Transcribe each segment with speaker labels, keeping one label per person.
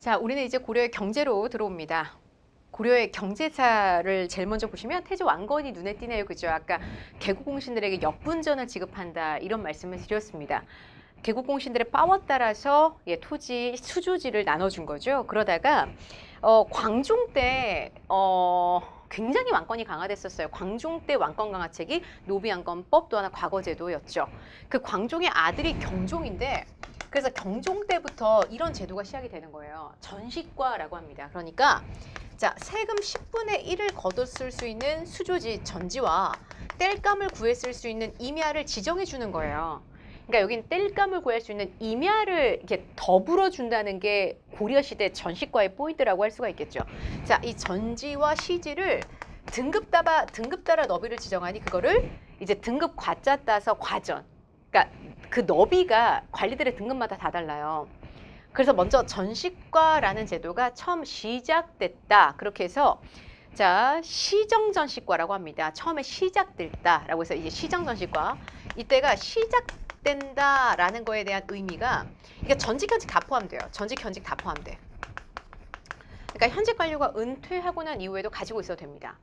Speaker 1: 자, 우리는 이제 고려의 경제로 들어옵니다. 고려의 경제사를 제일 먼저 보시면 태조 왕건이 눈에 띄네요. 그죠? 아까 개국공신들에게 역분전을 지급한다 이런 말씀을 드렸습니다. 개국공신들의 파워 따라서 토지, 수주지를 나눠준 거죠. 그러다가 광종 때 굉장히 왕권이 강화됐었어요. 광종 때 왕권 강화책이 노비왕건법 또 하나 과거제도였죠. 그 광종의 아들이 경종인데 그래서 경종 때부터 이런 제도가 시작이 되는 거예요. 전시과라고 합니다. 그러니까 자, 세금 10분의 1을 거뒀을 수 있는 수조지 전지와 땔감을 구해 쓸 수 있는 임야를 지정해 주는 거예요. 그러니까 여긴 땔감을 구할 수 있는 임야를 이렇게 더불어 준다는 게 고려시대 전시과의 포인트라고 할 수가 있겠죠. 자, 이 전지와 시지를 등급 따라 너비를 지정하니 그거를 이제 등급 과자 따서 과전. 그러니까 그 너비가 관리들의 등급마다 다 달라요. 그래서 먼저 전시과라는 제도가 처음 시작됐다. 그렇게 해서 자, 시정전시과라고 합니다. 처음에 시작됐다라고 해서 이제 시정전시과. 이때가 시작된다라는 거에 대한 의미가 이게 전직 현직 다 포함돼요. 전직 현직 다 포함돼. 그러니까 현직 관료가 은퇴하고 난 이후에도 가지고 있어도 됩니다.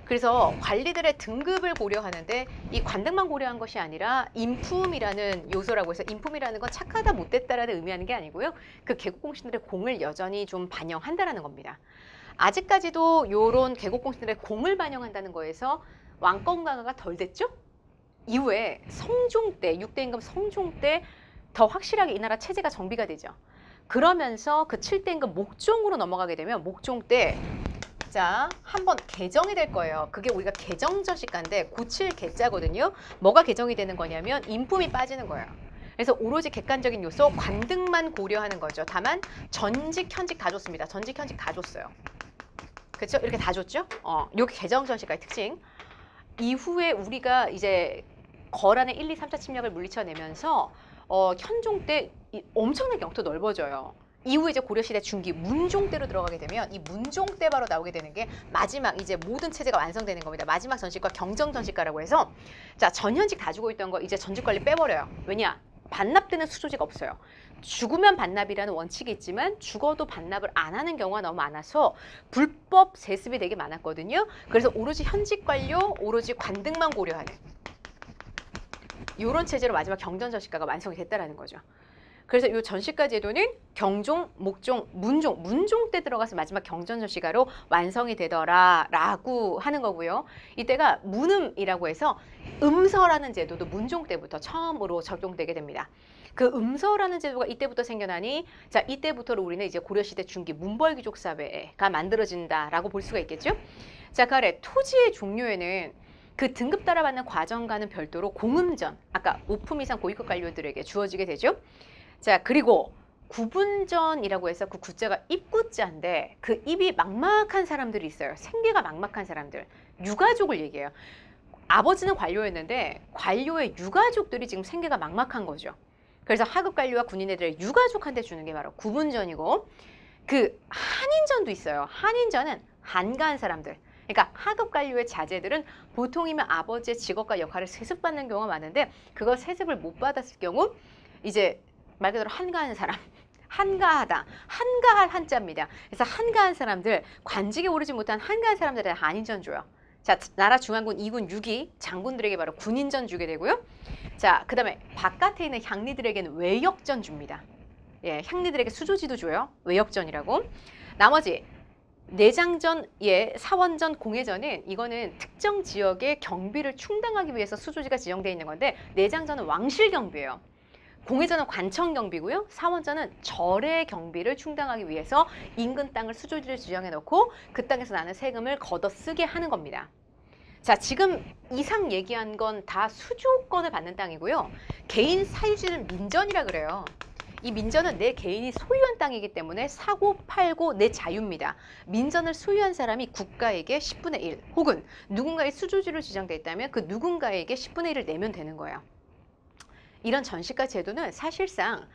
Speaker 1: 그래서 관리들의 등급을 고려하는데 이 관등만 고려한 것이 아니라 인품이라는 요소라고 해서 인품이라는 건 착하다 못됐다라는 의미하는 게 아니고요. 그 개국공신들의 공을 여전히 좀 반영한다라는 겁니다. 아직까지도 이런 개국공신들의 공을 반영한다는 거에서 왕권 강화가 덜 됐죠? 이후에 성종 때, 6대 임금 성종 때 더 확실하게 이 나라 체제가 정비가 되죠. 그러면서 그 7대 임금 목종으로 넘어가게 되면 목종 때 자, 한번 개정이 될 거예요. 그게 우리가 개정저시가인데 고칠 개자거든요. 뭐가 개정이 되는 거냐면 인품이 빠지는 거예요. 그래서 오로지 객관적인 요소 관등만 고려하는 거죠. 다만 전직, 현직 다 줬습니다. 전직, 현직 다 줬어요. 그렇죠? 이렇게 다 줬죠? 요게 개정저시가의 특징. 이후에 우리가 이제 거란의 1, 2, 3차 침략을 물리쳐내면서 현종 때 엄청나게 영토 넓어져요. 이후에 이제 고려시대 중기 문종 때로 들어가게 되면 이 문종 때 바로 나오게 되는 게 마지막 이제 모든 체제가 완성되는 겁니다. 마지막 전시과 경정전시과라고 해서 자, 전현직 다 주고 있던 거 이제 전직 관리 빼버려요. 왜냐? 반납되는 수조지가 없어요. 죽으면 반납이라는 원칙이 있지만 죽어도 반납을 안 하는 경우가 너무 많아서 불법 세습이 되게 많았거든요. 그래서 오로지 현직 관료, 오로지 관등만 고려하는 이런 체제로 마지막 경전전시과가 완성이 됐다라는 거죠. 그래서 이 전시과 제도는 경종, 목종, 문종 때 들어가서 마지막 경전전시가로 완성이 되더라라고 하는 거고요. 이때가 문음이라고 해서 음서라는 제도도 문종 때부터 처음으로 적용되게 됩니다. 그 음서라는 제도가 이때부터 생겨나니 자, 이때부터로 우리는 이제 고려시대 중기 문벌귀족 사회가 만들어진다라고 볼 수가 있겠죠. 자, 그 아래 토지의 종류에는 그 등급 따라 받는 과정과는 별도로 공음전, 아까 5품 이상 고위급 관료들에게 주어지게 되죠. 자, 그리고 구분전이라고 해서 그 구자가 입구자인데 그 입이 막막한 사람들이 있어요. 생계가 막막한 사람들. 유가족을 얘기해요. 아버지는 관료였는데 관료의 유가족들이 지금 생계가 막막한 거죠. 그래서 하급 관료와 군인애들의 유가족한테 주는 게 바로 구분전이고 그 한인전도 있어요. 한인전은 한가한 사람들. 그러니까 하급 관료의 자제들은 보통이면 아버지의 직업과 역할을 세습받는 경우가 많은데 그걸 세습을 못 받았을 경우 이제 말 그대로 한가한 사람, 한가하다, 한가할 한자입니다. 그래서 한가한 사람들, 관직에 오르지 못한 한가한 사람들에 한인전 줘요. 자, 나라 중앙군 2군 6위 장군들에게 바로 군인전 주게 되고요. 자, 그 다음에 바깥에 있는 향리들에게는 외역전 줍니다. 예, 향리들에게 수조지도 줘요. 외역전이라고. 나머지 내장전, 예, 사원전, 공회전은 이거는 특정 지역의 경비를 충당하기 위해서 수조지가 지정되어 있는 건데 내장전은 왕실 경비예요. 공회전은 관청 경비고요. 사원전은 절의 경비를 충당하기 위해서 인근 땅을 수조지를 지정해 놓고 그 땅에서 나는 세금을 걷어 쓰게 하는 겁니다. 자, 지금 이상 얘기한 건 다 수조권을 받는 땅이고요. 개인 사유지는 민전이라 그래요. 이 민전은 내 개인이 소유한 땅이기 때문에 사고 팔고 내 자유입니다. 민전을 소유한 사람이 국가에게 10분의 1 혹은 누군가의 수조지로 지정돼 있다면 그 누군가에게 10분의 1을 내면 되는 거예요. 이런 전시가 제도는 사실상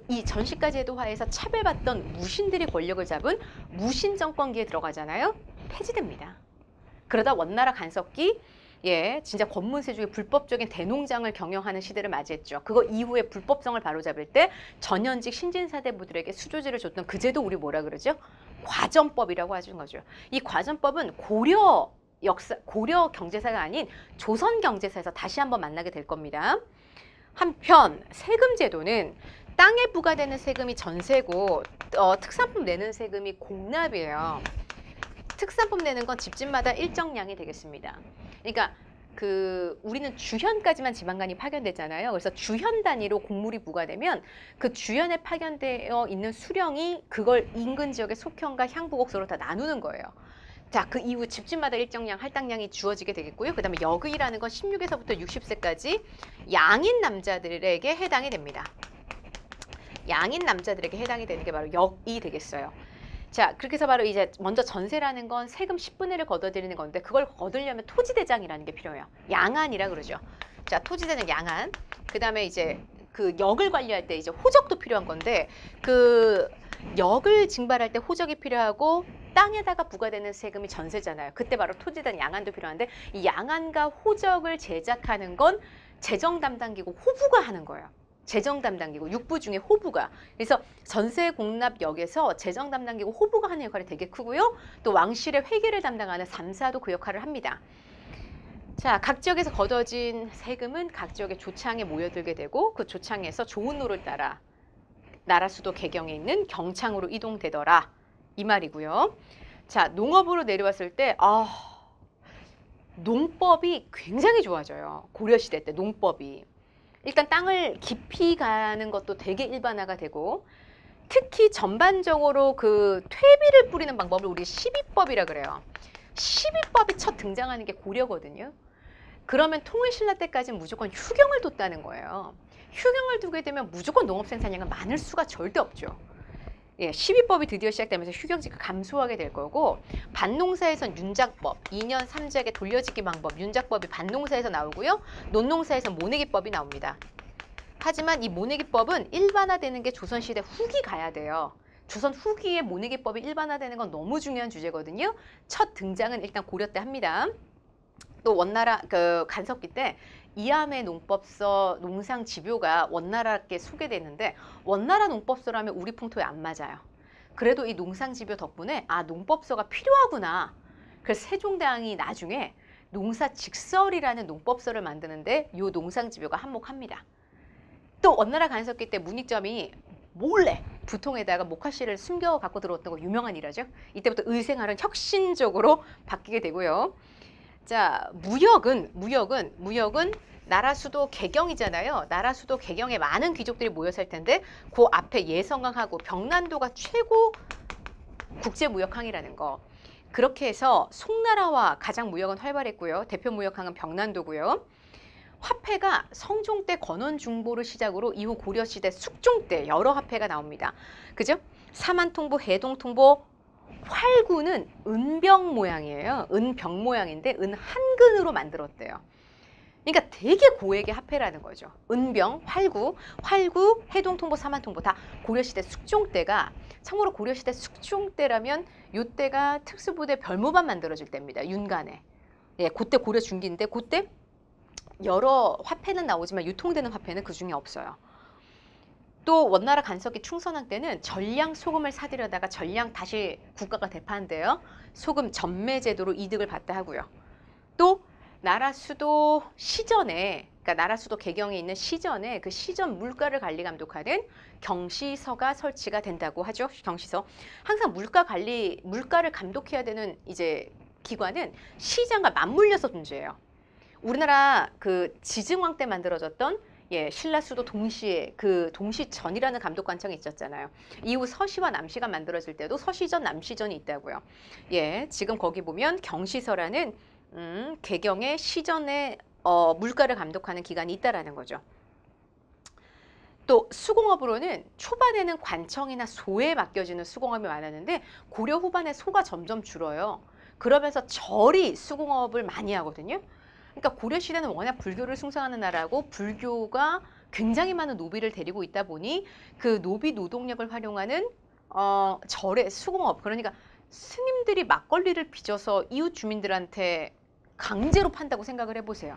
Speaker 1: 이 전시가 제도 하에서 차별받던 무신들이 권력을 잡은 무신 정권기에 들어가잖아요. 폐지됩니다. 그러다 원나라 간섭기 예, 진짜 권문세족이 불법적인 대농장을 경영하는 시대를 맞이했죠. 그거 이후에 불법성을 바로잡을 때 전현직 신진사대부들에게 수조지를 줬던 그 제도 우리 뭐라 그러죠? 과전법이라고 하는 거죠. 이 과전법은 고려 경제사가 아닌 조선 경제사에서 다시 한번 만나게 될 겁니다. 한편 세금 제도는 땅에 부과되는 세금이 전세고 특산품 내는 세금이 공납이에요. 특산품 내는 건 집집마다 일정량이 되겠습니다. 그러니까 우리는 주현까지만 지방간이 파견되잖아요. 그래서 주현 단위로 곡물이 부과되면 그 주현에 파견되어 있는 수령이 그걸 인근 지역의 속현과 향부곡소로 다 나누는 거예요. 자, 그 이후 집집마다 일정량 할당량이 주어지게 되겠고요. 그 다음에 역의라는 건 16에서부터 60세까지 양인 남자들에게 해당이 됩니다. 양인 남자들에게 해당이 되는 게 바로 역이 되겠어요. 자, 그렇게 해서 바로 이제 먼저 전세라는 건 세금 10분의 1을 걷어들이는 건데 그걸 거두려면 토지대장이라는 게 필요해요. 양안이라 그러죠. 자, 토지대장 양안. 그 다음에 이제 그 역을 관리할 때 이제 호적도 필요한 건데 그 역을 징발할 때 호적이 필요하고 땅에다가 부과되는 세금이 전세잖아요. 그때 바로 토지대장 양안도 필요한데 이 양안과 호적을 제작하는 건 재정 담당기구 호부가 하는 거예요. 재정 담당기구, 육부 중에 호부가. 그래서 전세 공납역에서 재정 담당기구 호부가 하는 역할이 되게 크고요. 또 왕실의 회계를 담당하는 삼사도 그 역할을 합니다. 자, 각 지역에서 거둬진 세금은 각 지역의 조창에 모여들게 되고 그 조창에서 좋은 노를 따라 나라 수도 개경에 있는 경창으로 이동되더라. 이 말이고요. 자, 농업으로 내려왔을 때 농법이 굉장히 좋아져요. 고려시대 때 농법이. 일단 땅을 깊이 가는 것도 되게 일반화가 되고 특히 전반적으로 그 퇴비를 뿌리는 방법을 우리 시비법이라 그래요. 시비법이 첫 등장하는 게 고려거든요. 그러면 통일신라 때까지는 무조건 휴경을 뒀다는 거예요. 휴경을 두게 되면 무조건 농업 생산량은 많을 수가 절대 없죠. 예, 시비법이 드디어 시작되면서 휴경지가 감소하게 될 거고 밭농사에선 윤작법, 2년 3작의 돌려짓기 방법, 윤작법이 밭농사에서 나오고요. 논농사에서 모내기법이 나옵니다. 하지만 이 모내기법은 일반화되는 게 조선시대 후기 가야 돼요. 조선 후기에 모내기법이 일반화되는 건 너무 중요한 주제거든요. 첫 등장은 일단 고려 때 합니다. 또 원나라 간섭기 때 이암의 농법서 농상집요가 원나라께 소개되는데 원나라 농법서라면 우리 풍토에 안 맞아요. 그래도 이 농상집요 덕분에 농법서가 필요하구나. 그래서 세종대왕이 나중에 농사직설이라는 농법서를 만드는데 이 농상집요가 한몫합니다. 또 원나라 간섭기 때 문익점이 몰래 부통에다가 목화씨를 숨겨 갖고 들어왔던 거 유명한 일화죠. 이때부터 의생활은 혁신적으로 바뀌게 되고요. 자, 무역은 나라 수도 개경이잖아요. 나라 수도 개경에 많은 귀족들이 모여 살 텐데 그 앞에 예성강하고 병난도가 최고 국제무역항이라는 거. 그렇게 해서 송나라와 가장 무역은 활발했고요. 대표 무역항은 병난도고요. 화폐가 성종 때 권원중보를 시작으로 이후 고려시대 숙종 때 여러 화폐가 나옵니다. 그죠? 사만통보, 해동통보, 활구는 은병 모양이에요. 은병 모양인데 은 한근으로 만들었대요. 그러니까 되게 고액의 화폐라는 거죠. 은병, 활구, 해동통보, 사만통보 다 고려시대 숙종 때가 참고로 고려시대 숙종 때라면 이때가 특수부대 별무반 만들어질 때입니다. 윤간에. 예, 그때 고려 중기인데 그때 여러 화폐는 나오지만 유통되는 화폐는 그중에 없어요. 또 원나라 간섭기 충선왕 때는 전량 소금을 사들여다가 전량 다시 국가가 되파한대요. 소금 전매 제도로 이득을 받다 하고요. 또 나라 수도 시전에, 그러니까 나라 수도 개경에 있는 시전에 그 시전 물가를 관리 감독하는 경시서가 설치가 된다고 하죠. 경시서. 항상 물가를 감독해야 되는 이제 기관은 시장과 맞물려서 존재해요. 우리나라 그 지증왕 때 만들어졌던 신라 수도 동시에 그 동시전이라는 감독관청이 있었잖아요. 이후 서시와 남시가 만들어질 때도 서시전, 남시전이 있다고요. 예, 지금 거기 보면 경시서라는 개경의 시전의 물가를 감독하는 기관이 있다라는 거죠. 또 수공업으로는 초반에는 관청이나 소에 맡겨지는 수공업이 많았는데 고려 후반에 소가 점점 줄어요. 그러면서 절이 수공업을 많이 하거든요. 그러니까 고려시대는 워낙 불교를 숭상하는 나라고 불교가 굉장히 많은 노비를 데리고 있다 보니 그 노비 노동력을 활용하는 절의 수공업, 그러니까 스님들이 막걸리를 빚어서 이웃 주민들한테 강제로 판다고 생각을 해보세요.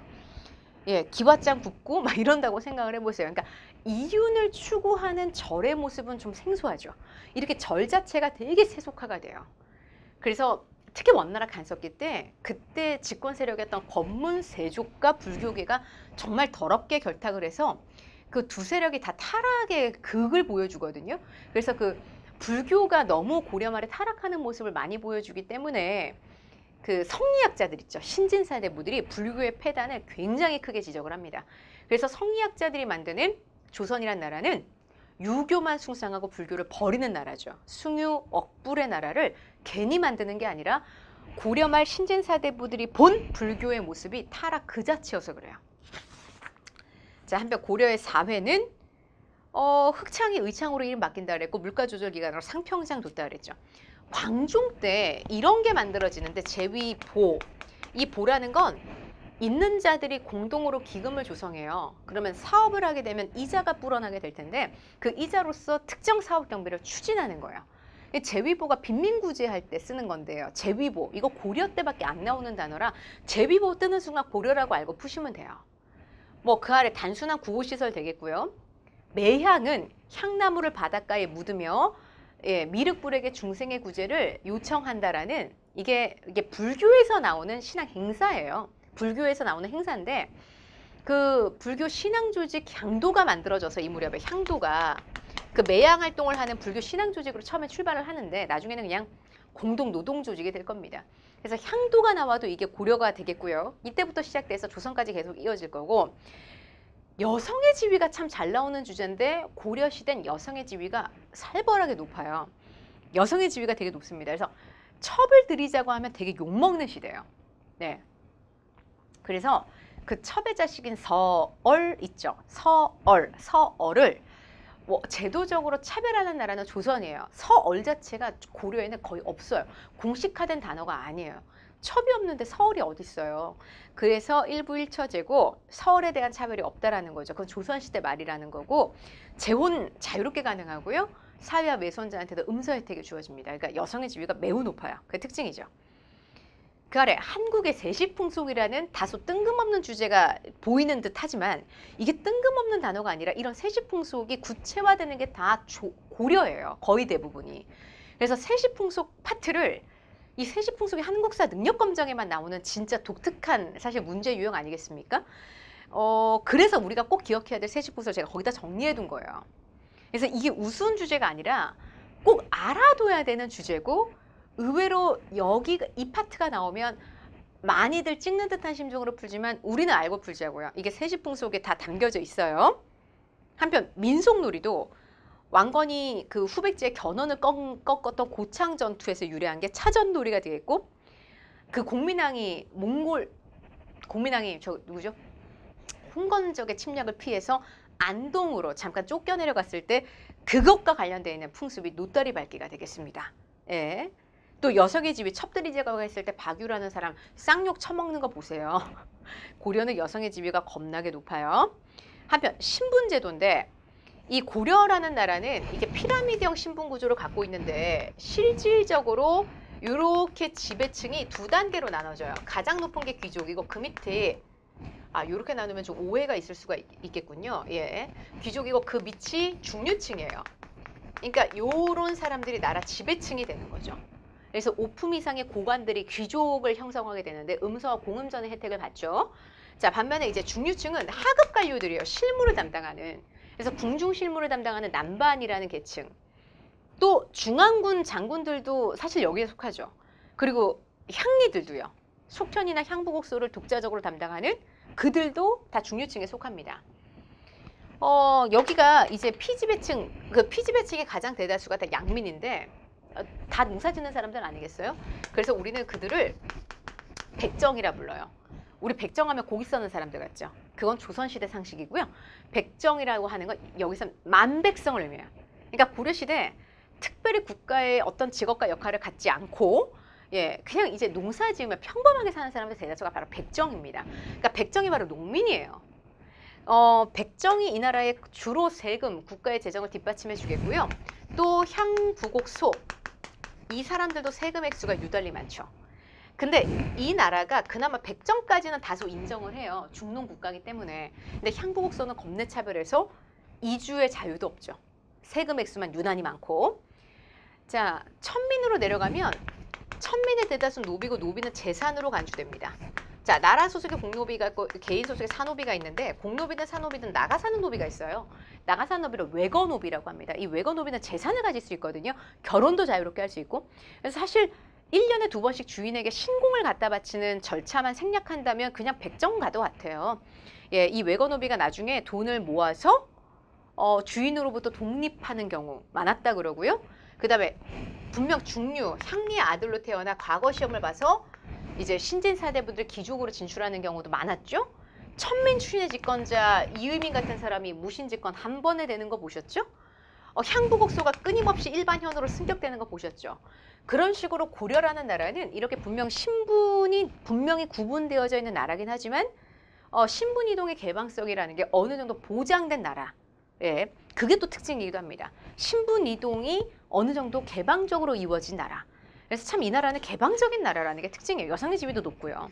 Speaker 1: 예, 기왓장 굽고 막 이런다고 생각을 해보세요. 그러니까 이윤을 추구하는 절의 모습은 좀 생소하죠. 이렇게 절 자체가 되게 세속화가 돼요. 그래서 특히 원나라 간섭기 때 그때 집권 세력이었던 권문 세족과 불교계가 정말 더럽게 결탁을 해서 그 두 세력이 다 타락의 극을 보여주거든요. 그래서 그 불교가 너무 고려 말에 타락하는 모습을 많이 보여주기 때문에 그 성리학자들 있죠. 신진사대부들이 불교의 폐단을 굉장히 크게 지적을 합니다. 그래서 성리학자들이 만드는 조선이란 나라는 유교만 숭상하고 불교를 버리는 나라죠. 숭유, 억불의 나라를 괜히 만드는 게 아니라 고려 말 신진사대부들이 본 불교의 모습이 타락 그 자체여서 그래요. 자, 한편 고려의 사회는 흑창이 의창으로 이름 바뀐다 그랬고 물가조절 기간으로 상평장 뒀다 그랬죠. 광종 때 이런 게 만들어지는데 제위보, 이 보라는 건 있는 자들이 공동으로 기금을 조성해요. 그러면 사업을 하게 되면 이자가 불어나게 될 텐데 그 이자로서 특정 사업 경비를 추진하는 거예요. 제위보가 빈민구제할 때 쓰는 건데요. 제위보, 이거 고려 때밖에 안 나오는 단어라 제위보 뜨는 순간 고려라고 알고 푸시면 돼요. 뭐 그 아래 단순한 구호시설 되겠고요. 매향은 향나무를 바닷가에 묻으며 예, 미륵불에게 중생의 구제를 요청한다라는 이게 불교에서 나오는 신앙 행사예요. 불교에서 나오는 행사인데 그 불교 신앙 조직 향도가 만들어져서 이 무렵에 향도가 그 매양 활동을 하는 불교 신앙 조직으로 처음에 출발을 하는데 나중에는 그냥 공동 노동 조직이 될 겁니다. 그래서 향도가 나와도 이게 고려가 되겠고요. 이때부터 시작돼서 조선까지 계속 이어질 거고 여성의 지위가 참 잘 나오는 주제인데 고려 시대는 여성의 지위가 살벌하게 높아요. 여성의 지위가 되게 높습니다. 그래서 첩을 들이자고 하면 되게 욕먹는 시대예요. 네. 그래서 그 첩의 자식인 서얼 있죠. 서얼을 뭐 제도적으로 차별하는 나라는 조선이에요. 서얼 자체가 고려에는 거의 없어요. 공식화된 단어가 아니에요. 첩이 없는데 서얼이 어디 있어요. 그래서 일부 일처제고 서얼에 대한 차별이 없다라는 거죠. 그건 조선시대 말이라는 거고 재혼 자유롭게 가능하고요. 사위와 외손자한테도 음서 혜택이 주어집니다. 그러니까 여성의 지위가 매우 높아요. 그게 특징이죠. 그 아래 한국의 세시풍속이라는 다소 뜬금없는 주제가 보이는 듯 하지만 이게 뜬금없는 단어가 아니라 이런 세시풍속이 구체화되는 게 다 고려예요. 거의 대부분이. 그래서 세시풍속 파트를 이 세시풍속이 한국사 능력검정에만 나오는 진짜 독특한 사실 문제 유형 아니겠습니까? 그래서 우리가 꼭 기억해야 될 세시풍속 제가 거기다 정리해 둔 거예요. 그래서 이게 우스운 주제가 아니라 꼭 알아둬야 되는 주제고 의외로 이 파트가 나오면 많이들 찍는 듯한 심정으로 풀지만 우리는 알고 풀자고요. 이게 세시풍속에 다 담겨져 있어요. 한편 민속놀이도 왕건이 그 후백제의 견훤을 꺾었던 고창 전투에서 유래한 게 차전놀이가 되겠고 그 공민왕이 저 누구죠? 홍건적의 침략을 피해서 안동으로 잠깐 쫓겨내려갔을 때 그것과 관련되어 있는 풍습이 노다리 밟기가 되겠습니다. 예. 또 여성의 지위 첩들이 제거했을 때 박유라는 사람 쌍욕 처먹는 거 보세요. 고려는 여성의 지위가 겁나게 높아요. 한편 신분제도인데 이 고려라는 나라는 이게 피라미드형 신분 구조를 갖고 있는데 실질적으로 이렇게 지배층이 두 단계로 나눠져요. 가장 높은 게 귀족이고 그 밑에 이렇게 나누면 좀 오해가 있을 수가 있겠군요. 예, 귀족이고 그 밑이 중류층이에요. 그러니까 요런 사람들이 나라 지배층이 되는 거죠. 그래서 5품 이상의 고관들이 귀족을 형성하게 되는데 음서와 공음전의 혜택을 받죠. 자, 반면에 이제 중류층은 하급 관료들이에요. 실무를 담당하는. 그래서 궁중 실무를 담당하는 남반이라는 계층. 또 중앙군 장군들도 사실 여기에 속하죠. 그리고 향리들도요. 속편이나 향부곡소를 독자적으로 담당하는 그들도 다 중류층에 속합니다. 여기가 이제 피지배층, 그 피지배층의 가장 대다수가 다 양민인데 다 농사 짓는 사람들 아니겠어요? 그래서 우리는 그들을 백정이라 불러요. 우리 백정하면 고기 써는 사람들 같죠? 그건 조선시대 상식이고요. 백정이라고 하는 건 여기서 만백성을 의미해요. 그러니까 고려시대 특별히 국가의 어떤 직업과 역할을 갖지 않고 예, 그냥 이제 농사 지으면 평범하게 사는 사람들 대다수가 바로 백정입니다. 그러니까 백정이 바로 농민이에요. 백정이 이 나라의 주로 세금, 국가의 재정을 뒷받침해 주겠고요. 또 향, 부곡, 소 이 사람들도 세금 액수가 유달리 많죠. 근데 이 나라가 그나마 백정까지는 다소 인정을 해요. 중농 국가이기 때문에. 근데 향부곡소는 겁내 차별해서 이주의 자유도 없죠. 세금 액수만 유난히 많고. 자, 천민으로 내려가면 천민의 대다수 노비고 노비는 재산으로 간주됩니다. 자, 나라 소속의 공노비가 있고 개인 소속의 사노비가 있는데 공노비든 사노비든 나가 사는 노비가 있어요. 나가 사는 노비를 외거노비라고 합니다. 이 외거노비는 재산을 가질 수 있거든요. 결혼도 자유롭게 할 수 있고. 그래서 사실 1년에 2번씩 주인에게 신공을 갖다 바치는 절차만 생략한다면 그냥 백정가도 같아요. 예, 이 외거노비가 나중에 돈을 모아서 주인으로부터 독립하는 경우 많았다 그러고요. 그 다음에 분명 중류, 향리의 아들로 태어나 과거 시험을 봐서 이제 신진사대부들 귀족으로 진출하는 경우도 많았죠. 천민 출신의 집권자 이의민 같은 사람이 무신집권 한 번에 되는 거 보셨죠? 향부곡소가 끊임없이 일반현으로 승격되는 거 보셨죠? 그런 식으로 고려라는 나라는 이렇게 분명 신분이 분명히 구분되어져 있는 나라긴 하지만 신분 이동의 개방성이라는 게 어느 정도 보장된 나라. 예, 그게 또 특징이기도 합니다. 신분 이동이 어느 정도 개방적으로 이루어진 나라. 그래서 참 이 나라는 개방적인 나라라는 게 특징이에요. 여성의 지위도 높고요.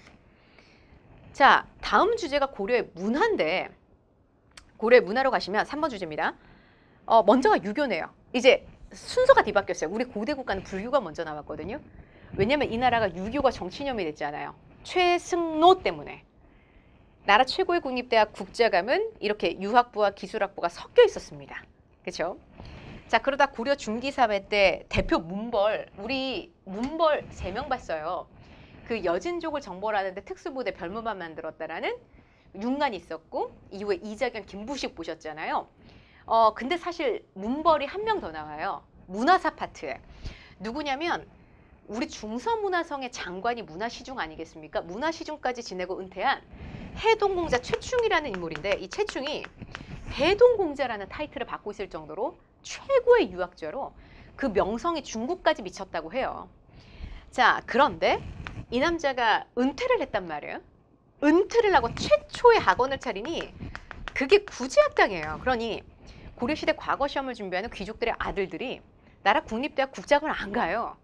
Speaker 1: 자, 다음 주제가 고려의 문화인데 고려의 문화로 가시면 3번 주제입니다. 먼저가 유교네요. 이제 순서가 뒤바뀌었어요. 우리 고대 국가는 불교가 먼저 나왔거든요. 왜냐면 이 나라가 유교가 정치념이 됐잖아요. 최승로 때문에. 나라 최고의 국립대학 국자감은 이렇게 유학부와 기술학부가 섞여 있었습니다. 그렇죠? 자, 그러다 고려 중기 사회 때 대표 문벌, 우리 문벌 3명 봤어요. 그 여진족을 정벌하는데 특수부대 별무만 만들었다라는 윤관이 있었고 이후에 이자견, 김부식 보셨잖아요. 근데 사실 문벌이 한 명 더 나와요. 문화사 파트에. 누구냐면 우리 중서문화성의 장관이 문화시중 아니겠습니까? 문화시중까지 지내고 은퇴한 해동공자 최충이라는 인물인데 이 최충이 해동공자라는 타이틀을 받고 있을 정도로 최고의 유학자로 그 명성이 중국까지 미쳤다고 해요. 자, 그런데 이 남자가 은퇴를 했단 말이에요. 은퇴를 하고 최초의 학원을 차리니 그게 구제학당이에요. 그러니 고려시대 과거 시험을 준비하는 귀족들의 아들들이 나라 국립대학 국장을 안 가요.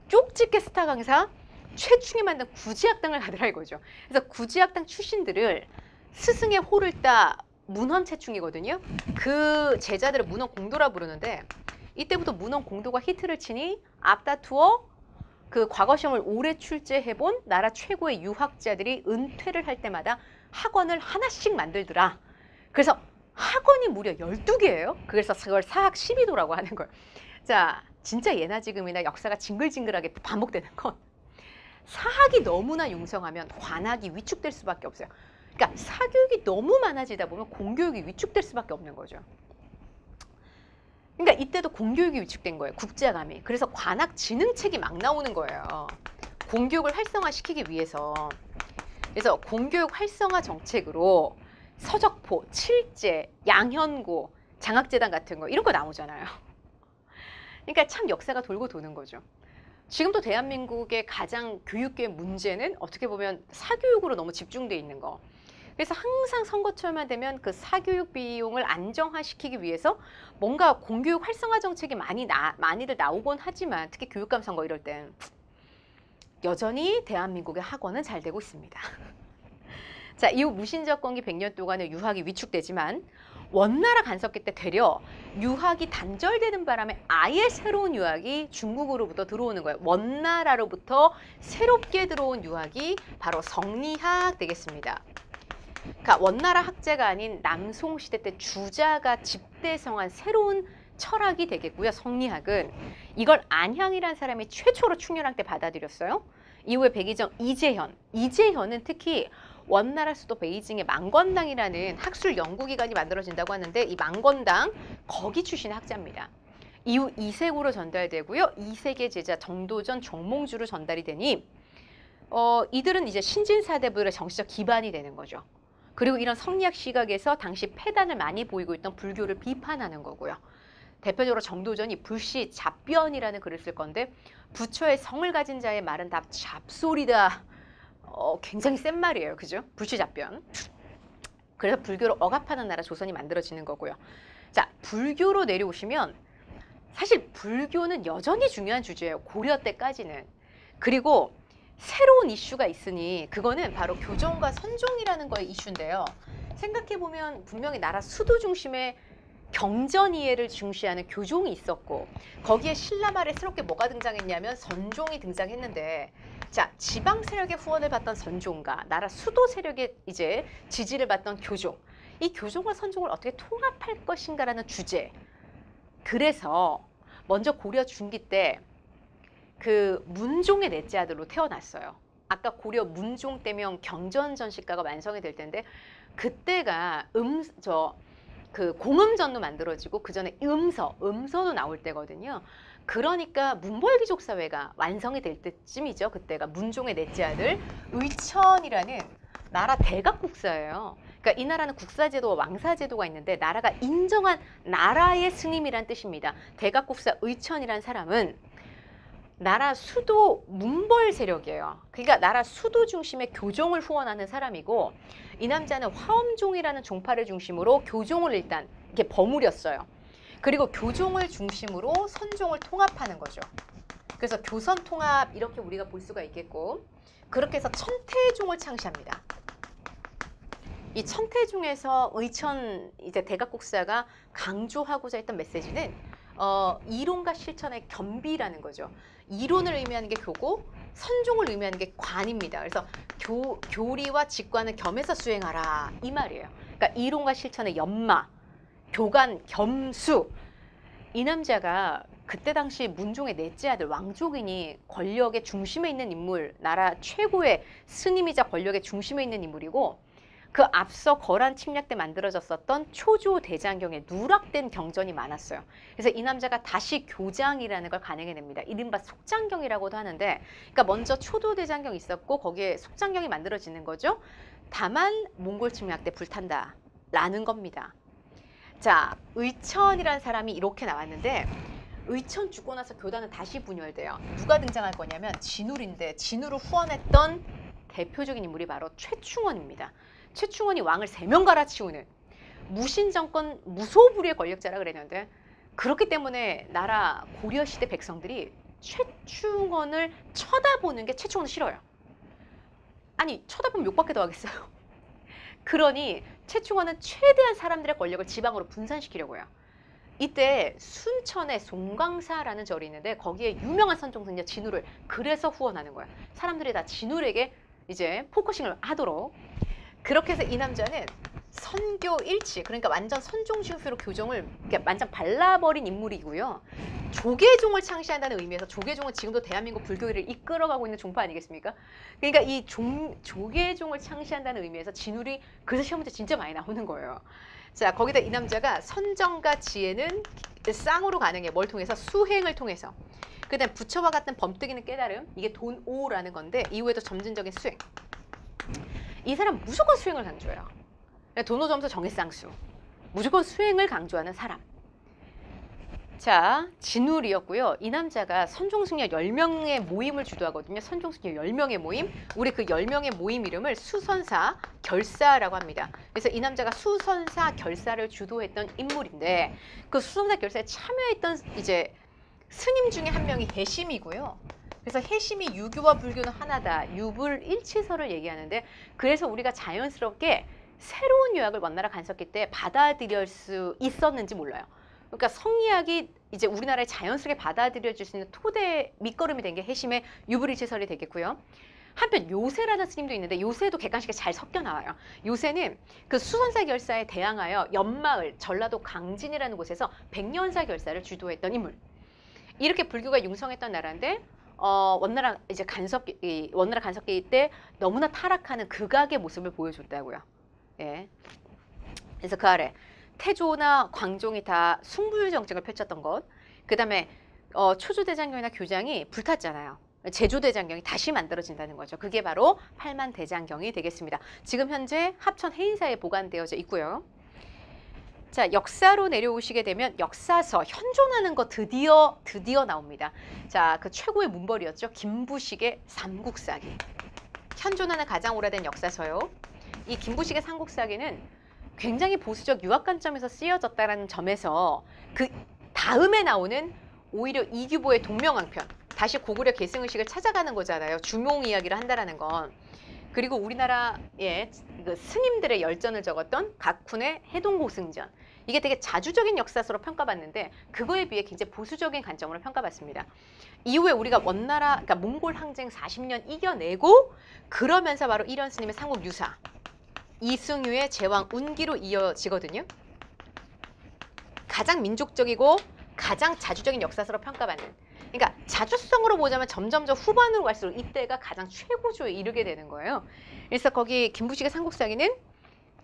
Speaker 1: 쪽집게 스타 강사 최충이 만든 구제학당을 가더라 이거죠. 그래서 구제학당 출신들을 스승의 호를 따 문헌체충이거든요. 그 제자들을 문헌공도라 부르는데 이때부터 문헌공도가 히트를 치니 앞다투어 그 과거 시험을 오래 출제해본 나라 최고의 유학자들이 은퇴를 할 때마다 학원을 하나씩 만들더라. 그래서 학원이 무려 12개예요. 그래서 그걸 사학 12도라고 하는 거예요. 자, 진짜 예나 지금이나 역사가 징글징글하게 반복되는 건 사학이 너무나 융성하면 관학이 위축될 수밖에 없어요. 그러니까 사교육이 너무 많아지다 보면 공교육이 위축될 수밖에 없는 거죠. 그러니까 이때도 공교육이 위축된 거예요. 국자감이. 그래서 관학진흥책이 막 나오는 거예요. 공교육을 활성화시키기 위해서. 그래서 공교육 활성화 정책으로 서적포, 칠제, 양현고, 장학재단 같은 거 이런 거 나오잖아요. 그러니까 참 역사가 돌고 도는 거죠. 지금도 대한민국의 가장 교육계 문제는 어떻게 보면 사교육으로 너무 집중돼 있는 거. 그래서 항상 선거철만 되면 그 사교육 비용을 안정화시키기 위해서 뭔가 공교육 활성화 정책이 많이들 나오곤 하지만 특히 교육감 선거 이럴 땐 여전히 대한민국의 학원은 잘 되고 있습니다. 자, 이후 무신정권기 100년 동안은 유학이 위축되지만 원나라 간섭기 때 되려 유학이 단절되는 바람에 아예 새로운 유학이 중국으로부터 들어오는 거예요. 원나라로부터 새롭게 들어온 유학이 바로 성리학 되겠습니다. 그러니까 원나라 학자가 아닌 남송시대 때 주자가 집대성한 새로운 철학이 되겠고요. 성리학은 이걸 안향이라는 사람이 최초로 충렬학 때 받아들였어요. 이후에 백의정 이재현은 특히 원나라 수도 베이징에 망건당이라는 학술 연구기관이 만들어진다고 하는데 이 망건당 거기 출신의 학자입니다. 이후 이색으로 전달되고요. 이색의 제자 정도전, 정몽주로 전달이 되니 이들은 이제 신진사대부의 정치적 기반이 되는 거죠. 그리고 이런 성리학 시각에서 당시 폐단을 많이 보이고 있던 불교를 비판하는 거고요. 대표적으로 정도전이 불시 잡변이라는 글을 쓸 건데 부처의 성을 가진 자의 말은 다 잡소리다. 굉장히 센 말이에요. 그죠? 불시잡변. 그래서 불교를 억압하는 나라 조선이 만들어지는 거고요. 자, 불교로 내려오시면 사실 불교는 여전히 중요한 주제예요. 고려 때까지는. 그리고 새로운 이슈가 있으니 그거는 바로 교정과 선종이라는 거의 이슈인데요. 생각해보면 분명히 나라 수도 중심의 경전 이해를 중시하는 교종이 있었고 거기에 신라 말에 새롭게 뭐가 등장했냐면 선종이 등장했는데 자, 지방 세력의 후원을 받던 선종과 나라 수도 세력의 이제 지지를 받던 교종, 이 교종과 선종을 어떻게 통합할 것인가라는 주제. 그래서 먼저 고려 중기 때 그 문종의 넷째 아들로 태어났어요. 아까 고려 문종 때면 경전전시가가 완성이 될 텐데 그때가 그 공음전도 만들어지고 그 전에 음서도 나올 때거든요. 그러니까 문벌귀족 사회가 완성이 될 때쯤이죠. 그때가 문종의 넷째 아들 의천이라는 나라 대각국사예요. 그러니까 이 나라는 국사제도와 왕사제도가 있는데 나라가 인정한 나라의 스님이란 뜻입니다. 대각국사 의천이라는 사람은 나라 수도 문벌 세력이에요. 그러니까 나라 수도 중심의 교종을 후원하는 사람이고 이 남자는 화엄종이라는 종파를 중심으로 교종을 일단 이렇게 버무렸어요. 그리고 교종을 중심으로 선종을 통합하는 거죠. 그래서 교선 통합 이렇게 우리가 볼 수가 있겠고 그렇게 해서 천태종을 창시합니다. 이 천태종에서 의천 이제 대각국사가 강조하고자 했던 메시지는 이론과 실천의 겸비라는 거죠. 이론을 의미하는 게 교고 선종을 의미하는 게 관입니다. 그래서 교리와 직관을 겸해서 수행하라 이 말이에요. 그러니까 이론과 실천의 연마, 교관, 겸수. 이 남자가 그때 당시 문종의 넷째 아들 왕족이니 권력의 중심에 있는 인물, 나라 최고의 스님이자 권력의 중심에 있는 인물이고 그 앞서 거란 침략 때 만들어졌었던 초조대장경에 누락된 경전이 많았어요. 그래서 이 남자가 다시 교장이라는 걸 가능해냅니다. 이른바 속장경이라고도 하는데 그러니까 먼저 초조대장경이 있었고 거기에 속장경이 만들어지는 거죠. 다만 몽골 침략 때 불탄다라는 겁니다. 자, 의천이라는 사람이 이렇게 나왔는데 의천 죽고 나서 교단은 다시 분열돼요. 누가 등장할 거냐면 진울인데 진울을 후원했던 대표적인 인물이 바로 최충원입니다. 최충원이 왕을 3명 갈아치우는 무신정권 무소불위의 권력자라 그랬는데 그렇기 때문에 나라 고려시대 백성들이 최충원을 쳐다보는 게 최충원은 싫어요. 아니 쳐다보면 욕밖에 더 하겠어요. 그러니 최충원은 최대한 사람들의 권력을 지방으로 분산시키려고요. 이때 순천에 송광사라는 절이 있는데 거기에 유명한 선종승려 진울을 그래서 후원하는 거예요. 사람들이 다 진울에게 이제 포커싱을 하도록. 그렇게 해서 이 남자는 선교 일치, 그러니까 완전 선종신표로 교종을 완전 발라버린 인물이고요. 조계종을 창시한다는 의미에서 조계종은 지금도 대한민국 불교를 이끌어가고 있는 종파 아니겠습니까? 그러니까 이 조계종을 창시한다는 의미에서 진울이 그래서 시험 문제 진짜 많이 나오는 거예요. 자, 거기다 이 남자가 선정과 지혜는 쌍으로 가능해. 뭘 통해서? 수행을 통해서. 그 다음 부처와 같은 범뜨기는 깨달음. 이게 돈오라는 건데 이후에도 점진적인 수행. 이 사람 무조건 수행을 강조해요. 돈오점수 정해쌍수. 무조건 수행을 강조하는 사람. 자, 진울이었고요. 이 남자가 선종승려 10명의 모임을 주도하거든요. 선종승려 10명의 모임. 우리 그 10명의 모임 이름을 수선사 결사라고 합니다. 그래서 이 남자가 수선사 결사를 주도했던 인물인데 그 수선사 결사에 참여했던 이제 스님 중에 한 명이 해심이고요. 그래서 해심이 유교와 불교는 하나다. 유불일치설을 얘기하는데 그래서 우리가 자연스럽게 새로운 유학을 원나라 간섭기 때 받아들일 수 있었는지 몰라요. 그러니까 성리학이 이제 우리나라에 자연스럽게 받아들여질 수 있는 토대 밑거름이 된 게 해심의 유불일치설이 되겠고요. 한편 요새라는 스님도 있는데 요새도 객관식에 잘 섞여 나와요. 요새는 그 수선사 결사에 대항하여 연마을, 전라도 강진이라는 곳에서 백년사 결사를 주도했던 인물. 이렇게 불교가 융성했던 나라인데 원나라 간섭기 때 너무나 타락하는 극악의 모습을 보여줬다고요. 예. 그래서 그 아래 태조나 광종이 다 숭불 정책을 펼쳤던 것. 그다음에 초조대장경이나 교장이 불탔잖아요. 제조대장경이 다시 만들어진다는 거죠. 그게 바로 팔만대장경이 되겠습니다. 지금 현재 합천 해인사에 보관되어져 있고요. 자, 역사로 내려오시게 되면 역사서, 현존하는 거 드디어 나옵니다. 자, 그 최고의 문벌이었죠. 김부식의 삼국사기. 현존하는 가장 오래된 역사서요. 이 김부식의 삼국사기는 굉장히 보수적 유학 관점에서 쓰여졌다는 점에서 그 다음에 나오는 오히려 이규보의 동명왕편, 다시 고구려 계승의식을 찾아가는 거잖아요. 주몽 이야기를 한다라는 건. 그리고 우리나라의 그 스님들의 열전을 적었던 각훈의 해동고승전. 이게 되게 자주적인 역사서로 평가받는데 그거에 비해 굉장히 보수적인 관점으로 평가받습니다. 이후에 우리가 원나라, 그러니까 몽골 항쟁 40년 이겨내고 그러면서 바로 일원 스님의 삼국유사, 이승유의 제왕 운기로 이어지거든요. 가장 민족적이고 가장 자주적인 역사서로 평가받는. 그러니까 자주성으로 보자면 점점점 후반으로 갈수록 이때가 가장 최고조에 이르게 되는 거예요. 그래서 거기 김부식의 삼국사기는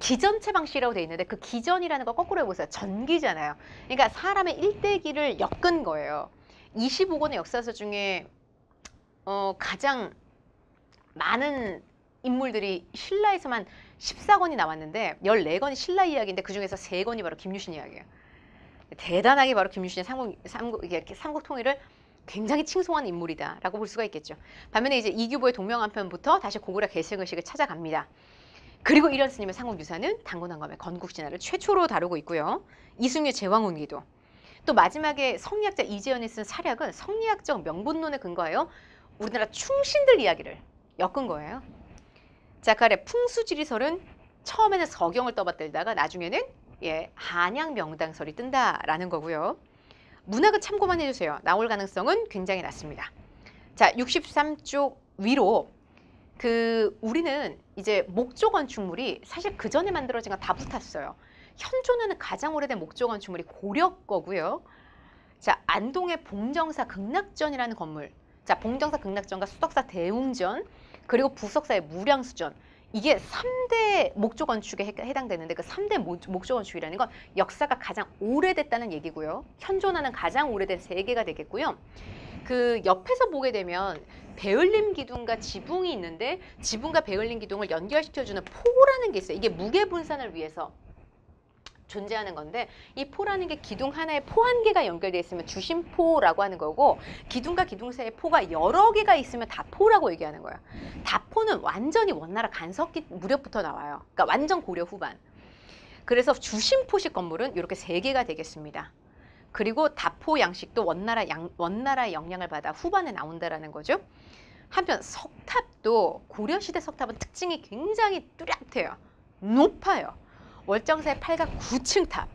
Speaker 1: 기전체 방식이라고 돼 있는데 그 기전이라는 거 거꾸로 해보세요. 전기잖아요. 그러니까 사람의 일대기를 엮은 거예요. 25권의 역사서 중에 가장 많은 인물들이 신라에서만 14권이 나왔는데 14권이 신라 이야기인데 그중에서 3권이 바로 김유신 이야기예요. 대단하게 바로 김유신의 삼국 통일을 굉장히 칭송한 인물이다라고 볼 수가 있겠죠. 반면에 이제 이규보의 동명한편부터 다시 고구려 계승의식을 찾아갑니다. 그리고 일원 스님의 삼국유사는 당군항검의 건국신화를 최초로 다루고 있고요. 이승유의 제왕운기도. 또 마지막에 성리학자 이재현이 쓴 사략은 성리학적 명분론에 근거하여 우리나라 충신들 이야기를 엮은 거예요. 자, 그래 풍수지리설은 처음에는 서경을 떠받들다가 나중에는 한양 명당설이 뜬다라는 거고요. 문학은 참고만 해주세요. 나올 가능성은 굉장히 낮습니다. 자, 63쪽 위로 우리는 이제 목조 건축물이 사실 그 전에 만들어진 건 다 붙었어요. 현존하는 가장 오래된 목조 건축물이 고려 거고요. 자, 안동의 봉정사 극락전이라는 건물. 자, 봉정사 극락전과 수덕사 대웅전, 그리고 부석사의 무량수전. 이게 3대 목조 건축에 해당되는데 그 3대 목조 건축이라는 건 역사가 가장 오래됐다는 얘기고요. 현존하는 가장 오래된 3개가 되겠고요. 그 옆에서 보게 되면 배을림 기둥과 지붕이 있는데 지붕과 배을림 기둥을 연결시켜주는 포라는 게 있어요. 이게 무게 분산을 위해서 존재하는 건데 이 포라는 게 기둥 하나에 포 한 개가 연결되어 있으면 주심포라고 하는 거고 기둥과 기둥 사이에 포가 여러 개가 있으면 다포라고 얘기하는 거예요. 다포는 완전히 원나라 간석기 무렵부터 나와요. 그러니까 완전 고려 후반. 그래서 주심포식 건물은 이렇게 3개가 되겠습니다. 그리고 다포 양식도 원나라의 영향을 받아 후반에 나온다라는 거죠. 한편 석탑도 고려시대 석탑은 특징이 굉장히 뚜렷해요. 높아요. 월정사의 8각 9층 탑.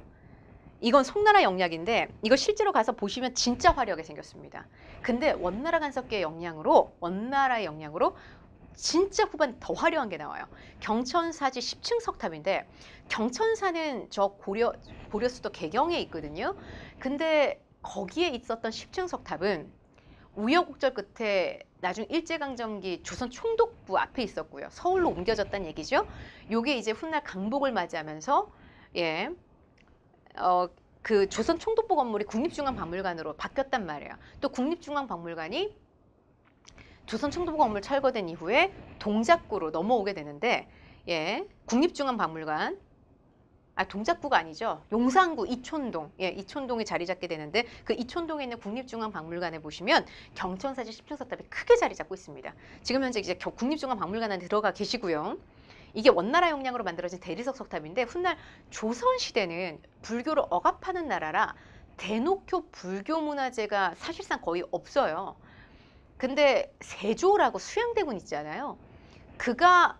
Speaker 1: 이건 송나라 영향인데 이거 실제로 가서 보시면 진짜 화려하게 생겼습니다. 근데 원나라 간섭기의 영향으로 진짜 후반 더 화려한 게 나와요. 경천사지 10층 석탑인데 경천사는 저 고려 수도 개경에 있거든요. 근데 거기에 있었던 10층 석탑은 우여곡절 끝에 나중 일제강점기 조선 총독부 앞에 있었고요. 서울로 옮겨졌다는 얘기죠. 요게 이제 훗날 강복을 맞이하면서 그 조선 총독부 건물이 국립중앙박물관으로 바뀌었단 말이에요. 또 국립중앙박물관이 조선 총독부 건물 철거된 이후에 동작구로 넘어오게 되는데 국립중앙박물관 동작구가 아니죠. 용산구 이촌동, 이촌동에 자리 잡게 되는데 그 이촌동에 있는 국립중앙박물관에 보시면 경천사지 10층 석탑이 크게 자리 잡고 있습니다. 지금 현재 이제 국립중앙박물관에 들어가 계시고요. 이게 원나라 영향으로 만들어진 대리석 석탑인데 훗날 조선시대는 불교를 억압하는 나라라 대놓고 불교 문화재가 사실상 거의 없어요. 근데 세조라고 수양대군 있잖아요. 그가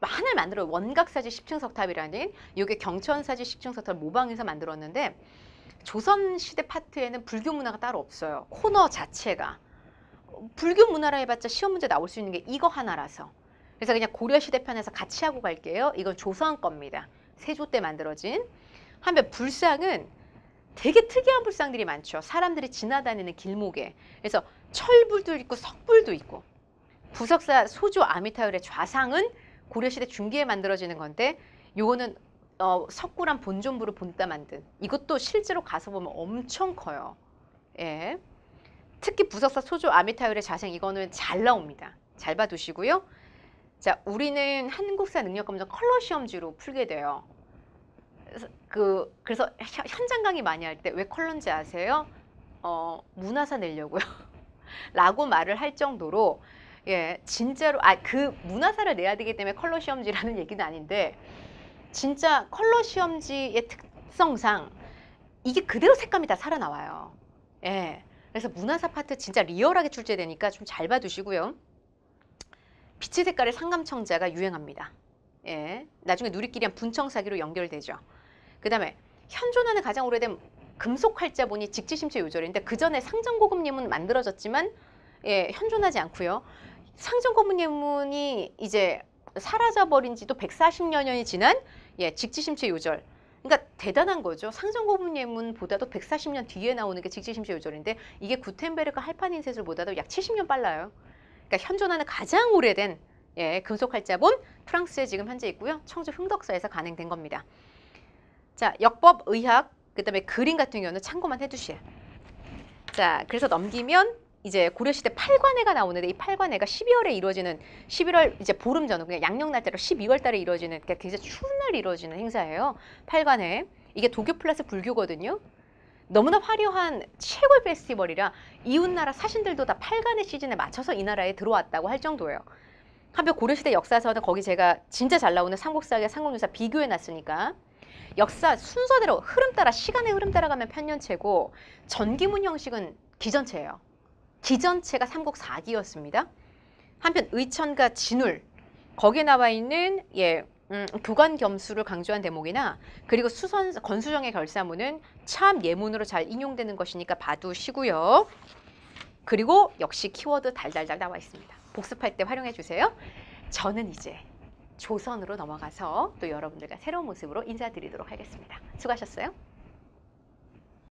Speaker 1: 하나를 만들어 원각사지 10층 석탑이라는 이게 경천사지 10층 석탑을 모방해서 만들었는데 조선시대 파트에는 불교 문화가 따로 없어요. 코너 자체가. 불교 문화라 해봤자 시험 문제 나올 수 있는 게 이거 하나라서. 그래서 그냥 고려시대 편에서 같이 하고 갈게요. 이건 조선 겁니다. 세조 때 만들어진. 한편 불상은 되게 특이한 불상들이 많죠. 사람들이 지나다니는 길목에. 그래서 철불도 있고 석불도 있고. 부석사 소조 아미타율의 좌상은 고려시대 중기에 만들어지는 건데 요거는 석굴암 본존부를 본따 만든 이것도 실제로 가서 보면 엄청 커요. 특히 부석사 소조 아미타율의 좌상 이거는 잘 나옵니다. 잘 봐두시고요. 자, 우리는 한국사 능력검정 컬러 시험지로 풀게 돼요. 그래서 현장 강의 많이 할 때 왜 컬러인지 아세요? 문화사 내려고요. 라고 말을 할 정도로 진짜로 그 문화사를 내야 되기 때문에 컬러 시험지라는 얘기는 아닌데 진짜 컬러 시험지의 특성상 이게 그대로 색감이 다 살아나와요. 그래서 문화사 파트 진짜 리얼하게 출제되니까 좀 잘 봐두시고요. 빛의 색깔의 상감청자가 유행합니다. 예, 나중에 누리끼리 한 분청사기로 연결되죠. 그 다음에 현존하는 가장 오래된 금속 활자본이 직지심체 요절인데 그 전에 상정고급 예문 만들어졌지만 예, 현존하지 않고요. 상정고급 예문이 이제 사라져버린 지도 140여 년이 지난 예, 직지심체 요절. 그러니까 대단한 거죠. 상정고급 예문보다도 140년 뒤에 나오는 게 직지심체 요절인데 이게 구텐베르크 할파닌셋을보다도 약 70년 빨라요. 그러니까 현존하는 가장 오래된 예, 금속 활자본 프랑스에 지금 현재 있고요. 청주 흥덕사에서 간행된 겁니다. 자, 역법, 의학, 그다음에 그림 같은 경우는 참고만 해두세요. 자, 그래서 넘기면 이제 고려시대 팔관회가 나오는데 이 팔관회가 12월에 이루어지는 11월 이제 보름 전 그냥 양력 날짜로 12월 달에 이루어지는 그러니까 굉장히 추운 날 이루어지는 행사예요. 팔관회. 이게 도교 플러스 불교거든요. 너무나 화려한 최고의 페스티벌이라 이웃나라 사신들도 다 팔관회 시즌에 맞춰서 이 나라에 들어왔다고 할 정도예요. 한편 고려시대 역사에서는 거기 제가 진짜 잘 나오는 삼국사의 삼국유사 비교해 놨으니까 역사 순서대로 흐름 따라 시간의 흐름 따라가면 편년체고 전기문 형식은 기전체예요. 기전체가 삼국 4기였습니다. 한편 의천과 진울 거기에 나와 있는 예, 교관겸수를 강조한 대목이나 그리고 수선 건수정의 결사문은 참 예문으로 잘 인용되는 것이니까 봐두시고요. 그리고 역시 키워드 달달달 나와 있습니다. 복습할 때 활용해 주세요. 저는 이제 조선으로 넘어가서 또 여러분들과 새로운 모습으로 인사드리도록 하겠습니다. 수고하셨어요.